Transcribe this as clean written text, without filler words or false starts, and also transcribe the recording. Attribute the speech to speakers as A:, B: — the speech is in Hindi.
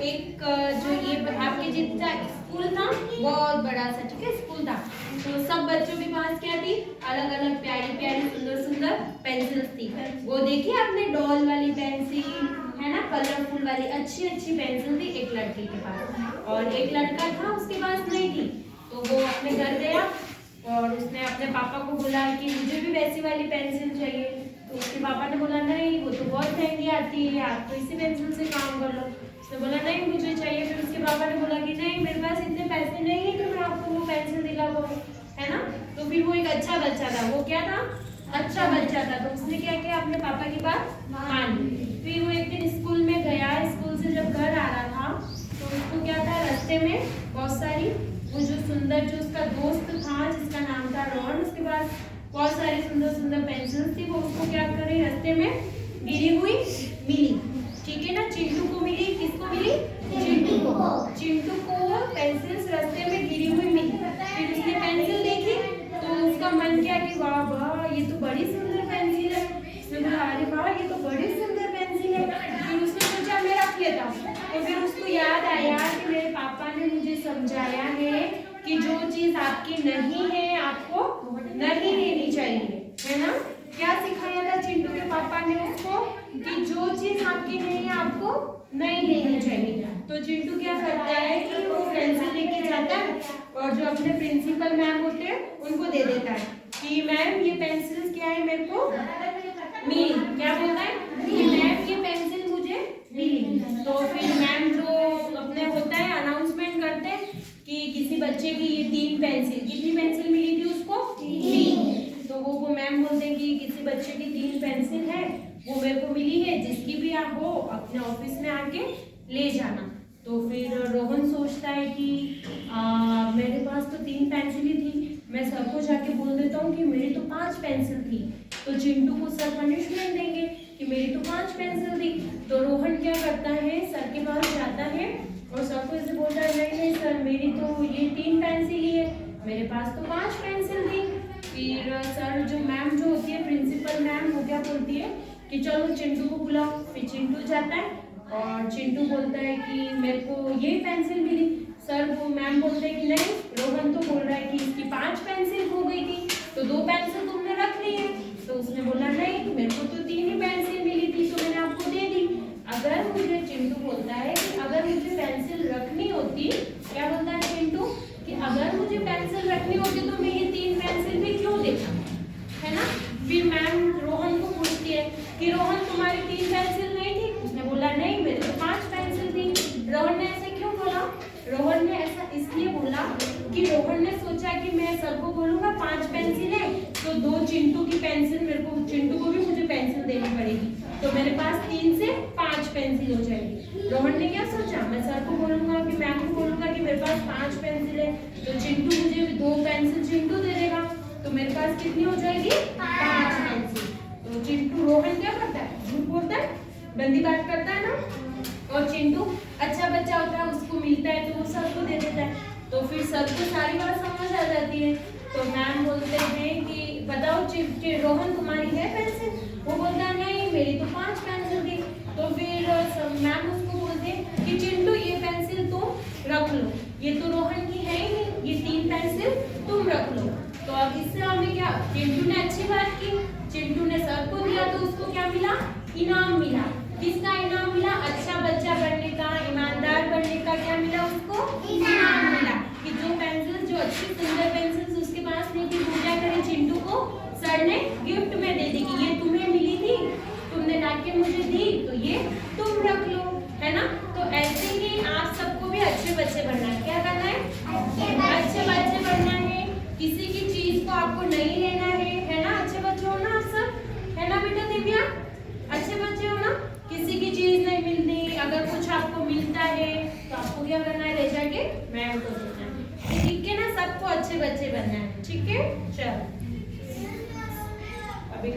A: एक जो ये आपके जितना स्कूल था बहुत बड़ा सा, ठीक है, स्कूल था। तो सब बच्चों के पास क्या थी, अलग अलग प्यारी प्यारी सुंदर सुंदर पेंसिल्स थी। वो देखिए आपने डॉल वाली पेंसिल है ना, कलरफुल वाली अच्छी अच्छी पेंसिल थी एक लड़के के पास, और एक लड़का था उसके पास नहीं थी। तो वो अपने घर गया और उसने अपने पापा को बोला कि मुझे भी वैसी वाली पेंसिल चाहिए। तो उसके पापा ने बोला नहीं, वो तो बहुत महंगी आती है, आप तो इसी पेंसिल से काम कर लो। उसने बोला नहीं मुझे चाहिए। फिर उसके पापा ने बोला कि नहीं मेरे पास इतने पैसे नहीं है कि मैं आपको वो पेंसिल दिला पाऊँ, है ना। तो फिर वो एक अच्छा बच्चा था, वो क्या था, अच्छा बच्चा था। तो उसने क्या किया, अपने पापा की बात मान ली। फिर वो एक दिन स्कूल में गया, स्कूल से जब घर आ रहा था तो उसको क्या था, रास्ते में बहुत सारी वो जो सुंदर जो उसका दोस्त था जिसका नाम था रोहन, उसके पास बहुत सारी सुंदर सुंदर पेंसिल्स थी। वो उसको क्या करे, रास्ते में गिरी हुई मिली, ठीक है ना। चिंटू को मिली, किसको मिली, चिंटू को। चिंटू को पेंसिल्स रास्ते में गिरी हुई मिली। फिर उसने पेंसिल देखी तो उसका मन किया कि वाह वाह ये तो बड़ी सुंदर पेंसिल है। उसने बोला अरे वाह ये तो बड़ी सुंदर पेंसिल है। फिर उसने सोचा मैं रख लेता हूँ। तो फिर उसको याद आया कि मेरे पापा ने मुझे समझाया है कि जो चीज आपकी नहीं है आपको नहीं लेनी चाहिए, है ना। क्या सिखाया था चिंटू के पापा ने उसको, कि जो चीज आपकी नहीं है आपको नहीं लेनी चाहिए। तो चिंटू क्या करता है कि वो पेंसिल लेके जाता है और जो अपने प्रिंसिपल मैम होते हैं उनको दे देता है कि मैम ये पेंसिल क्या है मेरे को मिली। क्या बोलता है कि मैम ये पेंसिल मुझे मिली। तो फिर मैम जो अपने होता है अनाउंसमेंट करते हैं कि किसी बच्चे की ये 3 पेंसिल, कितनी पेंसिल मिली थी उसको, 3। तो वो मैम बोलते हैं कि किसी बच्चे की 3 पेंसिल है, वो मेरे को मिली है, जिसकी भी आप हो अपने ऑफिस में आके ले जाना। तो फिर रोहन सोचता है कि मेरे पास तो 3 पेंसिल ही थी, मैं सर को जाके बोल देता हूँ कि मेरी तो 5 पेंसिल थी, तो चिंटू को सर पनिशमेंट देंगे कि मेरी तो 5 पेंसिल थी। तो रोहन क्या करता है, सर के पास जाता है और सर को ऐसे बोलता है नहीं नहीं सर मेरी तो ये 3 पेंसिल ही है, मेरे पास तो 5 पेंसिल थी। फिर सर जो मैम जो होती है प्रिंसिपल मैम, वो क्या बोलती है कि चलो चिंटू को बुलाओ। फिर चिंटू जाता है और चिंटू बोलता है कि मेरे को ये पेंसिल मिली। सर वो मैम बोलते हैं कि नहीं रोहन तो बोल रहा है कि इसकी 5 पेंसिल हो गई थी, तो 2 पेंसिल तुमने रख ली है। तो उसने बोला नहीं मेरे को तो 3 ही पेंसिल मिली थी, तो मैंने आपको दे दी। अगर मुझे, चिंटू बोलता है कि अगर मुझे पेंसिल रखनी होती, क्या बोलता है चिंटू कि अगर मुझे पेंसिल रखनी होती तो मैं ये 3 पेंसिल भी क्यों देता, है ना। फिर मैम रोहन को पूछती है कि रोहन तुम्हारी 3 पेंसिल नहीं थी। उसने बोला नहीं मेरे तो 5 पेंसिल थी। रोहन ने ऐसे क्यों बोला, रोहन ने ऐसा इसलिए बोला कि रोहन ने सोचा कि मैं सर को बोलूंगा 5 पेंसिल है तो 2 चिंटू की पेंसिल मेरे को, चिंटू को भी मुझे पेंसिल देनी पड़ेगी, तो मेरे पास 3 से 5 पेंसिल हो जाएगी। रोहन ने क्या सोचा, मैं सर को बोलूंगा कि मैम को बोलूंगा कि मेरे पास 5 पेंसिल है, तो चिंटू मुझे 2 पेंसिल चिंटू दे देगा, तो मेरे पास कितनी हो जाएगी, 5 पेंसिल। तो चिंटू, रोहन क्या करता है, झूठ बोलता है, गंदी बात करता है ना। और चिंटू अच्छा बच्चा होता है, उसको मिलता है तो वो सर को दे देता है। तो फिर सर को सारी बात समझ आ जाती है। तो मैम बोलते हैं कि बताओ रोहन तुम्हारी है पेंसिल। वो बोलता है नहीं मेरी तो 5 पेंसिल थी। तो फिर मैम उसको बोलते हैं कि चिंटू ये पेंसिल तुम रख लो, ये तो रोहन की है ही नहीं, ये 3 पेंसिल तुम रख लो। तो अब इससे हमें क्या, चिंटू ने अच्छी बात की, चिंटू ने सर को दिया तो उसको क्या मिला, इनाम मिला। किसका इनाम मिला, अच्छा बच्चा बनने का, ईमानदार बनने का क्या मिला उसको, इनाम मिला। कि जो पेंसिल, जो अच्छी सुंदर पेंसिल्स उसके पास नहीं थी, वो क्या करे, चिंटू को सर ने गिफ्ट में दे दी कि ये तुम्हें मिली थी, तुमने लाके मुझे दी, तो ये तुम रख लो, है ना। तो ऐसे ही आप सबको भी अच्छे बच्चे बनना है। क्या करना है, अच्छे बच्चे बनना है। किसी की चीज को आपको नहीं लेना है ना। अच्छे बच्चे हो ना आप सब, है ना बेटा दिव्या, अच्छे बच्चे हो ना। किसी की चीज नहीं मिलती, अगर कुछ आपको मिलता है तो आपको क्या करना है, ले जाके मैम को देना है, ठीक है ना। सबको अच्छे बच्चे बनना है, ठीक है। चलो अभी